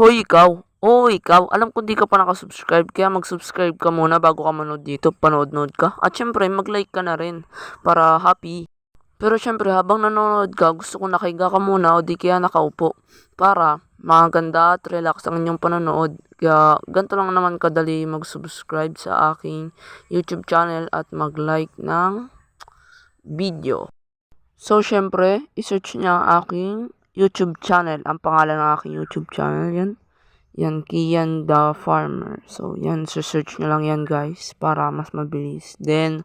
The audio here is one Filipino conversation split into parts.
Hoy ikaw, oo ikaw, alam ko di ka pa nakasubscribe kaya mag-subscribe ka muna bago ka manood dito, panood-nood ka. At syempre mag-like ka na rin para happy. Pero syempre habang nanonood ka, gusto ko nakahiga ka muna o di kaya nakaupo para maganda at relax ang inyong panonood. Kaya ganito lang naman kadali mag-subscribe sa aking YouTube channel at mag-like ng video. So syempre, i-search niya ang aking YouTube channel. Ang pangalan ng aking YouTube channel yan. Yan, Kian the Farmer. So, yan, search nyo lang yan guys, para mas mabilis. Then,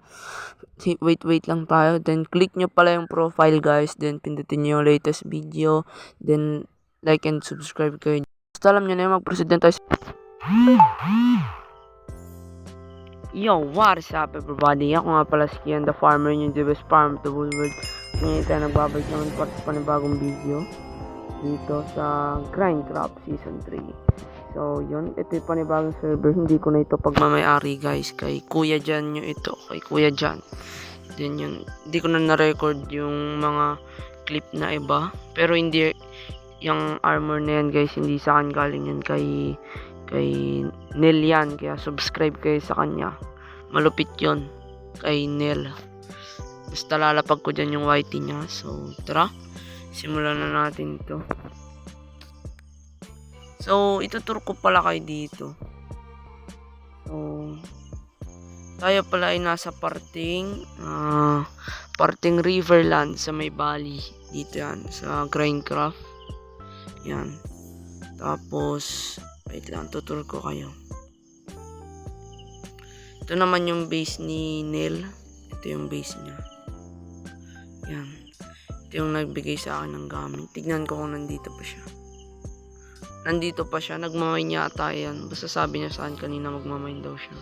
wait lang tayo. Then, click nyo pala yung profile guys. Then, pindutin nyo yung latest video. Then, like and subscribe kayo. Basta alam nyo na yung mag-proceed tayo. Yo, what's up everybody? Ako nga pala si Kian the Farmer, yung the best farmer to the world. Ngayon tayo nagbabalik naman para sa panibagong video dito sa Grindcraft Season 3. So, yun. Ito yung panibagong server. Hindi ko na ito pagmamayari guys. Kay Kuya Jan nyo ito. Kay Kuya Jan. Then yun. Hindi ko na na-record yung mga clip na iba. Pero hindi yung armor na yan guys. Hindi sa akin galing yan. Kay Nel yan. Kaya subscribe kayo sa kanya. Malupit yun. Kay Nel. Basta lalapag ko dyan yung whitey niya. So, tara. Simulan na natin ito. So, ituturo ko pala kayo dito. So, tayo pala ay nasa parting Riverland sa may valley. Dito yan, sa Grindcraft. Yan. Tapos, wait lang, tuturo ko kayo. Ito naman yung base ni Neil. Ito yung base niya. Yan. Ito yung nagbigay sa akin ng gamit. Tignan ko kung nandito pa siya. Nandito pa siya. Nagmamay niya ata yan. Basta sabi niya sa akin kanina magmamay daw siya.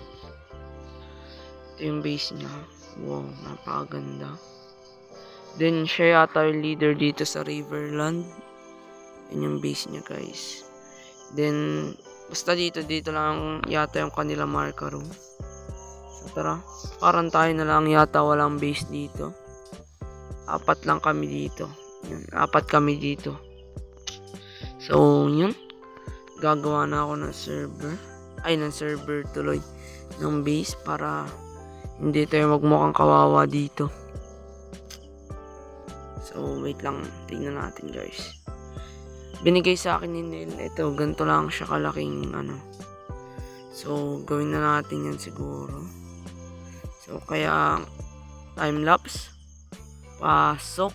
Ito yung base niya. Wow, napakaganda. Then, siya yata yung leader dito sa Riverland. Yan yung base niya guys. Then, basta dito lang yata yung kanila marker room. So, tara. Parang tayo na lang yata walang base dito. Apat lang kami dito. Yan, apat kami dito. So, yun. Gagawa na ako ng server. Ay, ng server tuloy. Ng base para hindi tayo magmukhang kawawa dito. So, wait lang. Tingnan natin guys. Binigay sa akin ni Neil. Ito, ganito lang siya kalaking ano. So, gawin na natin yan siguro. So, kaya time-lapse. Pasok.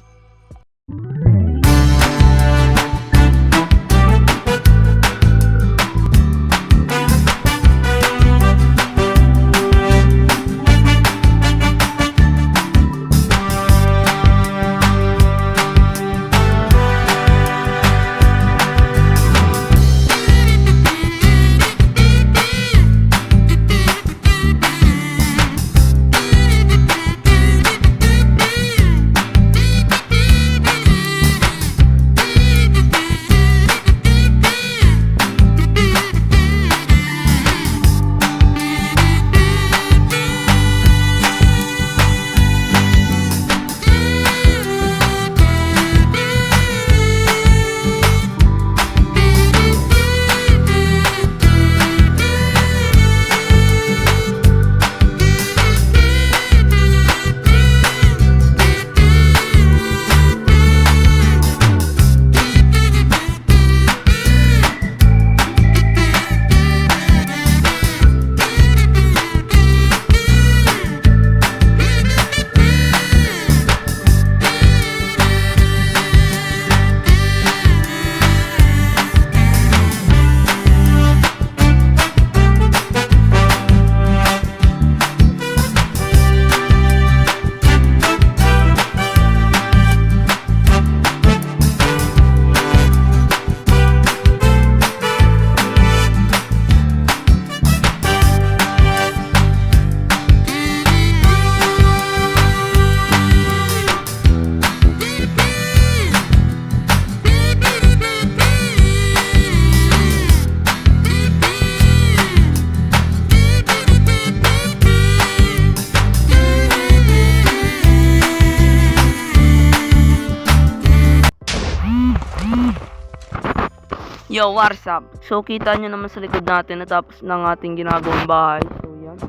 Yo, what's up? So, kita nyo naman sa likod natin natapos ng ating ginagawang bahay. So, yan.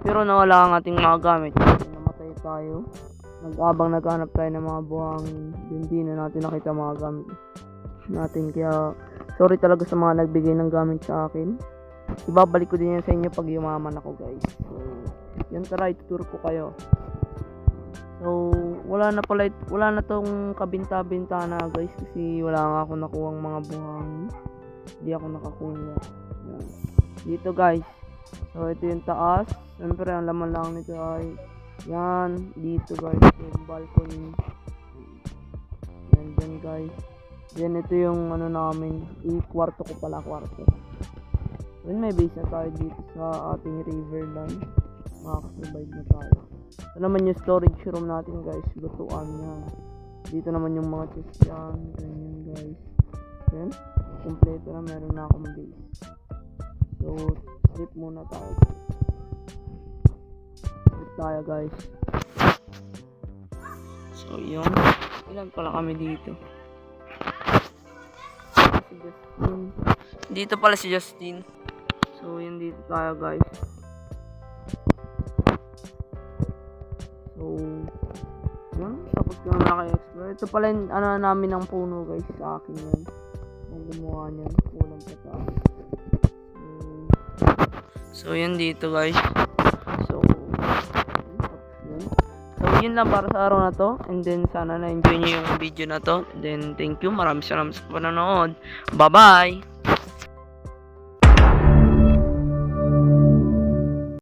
Pero nawala ang ating mga gamit. Namatay tayo. Habang naghanap tayo ng mga buhangin, hindi na natin nakita mga gamit natin. Kaya, sorry talaga sa mga nagbigay ng gamit sa akin. Ibabalik ko din yan sa inyo pag yumaman ako, guys. So, yan, tara, ituturo ko kayo. So, wala na tong kabinta-binta na, guys, kasi wala nga ako nakuhang mga buhangin. Hindi ako nakakuha. Yan. Dito, guys. So, ito yung taas. Siyempre, ang laman lang nito ay yan. Dito, guys, yung balcony. Yan dyan, guys. Then, ito yung ano namin. Kwarto ko pala, kwarto. Then, may base na tayo dito sa ating river line. Makakasurvive na tayo. Ito naman yung storage room natin, guys. Lutuan yan. Dito naman yung mga chest yan. Ganyan, guys. Then, kompleto na. Meron na akong base. So, sleep muna tayo. Sleep tayo, guys. So, yun. Ilan pala kami dito? Si Justin. Dito pala si Justin. So, yun dito tayo, guys. So, yun. Tapos ko naman naka-explore. Ito pala yung ano namin ng puno, guys. Sa akin yan. Yung gumawa niyan. Kulang pa sa akin. So, yun dito, guys. So, yun. So, yun lang para sa araw na to. And then, sana na-enjoy nyo yung video na to. And then, thank you. Maraming salamat sa panonood. Bye-bye!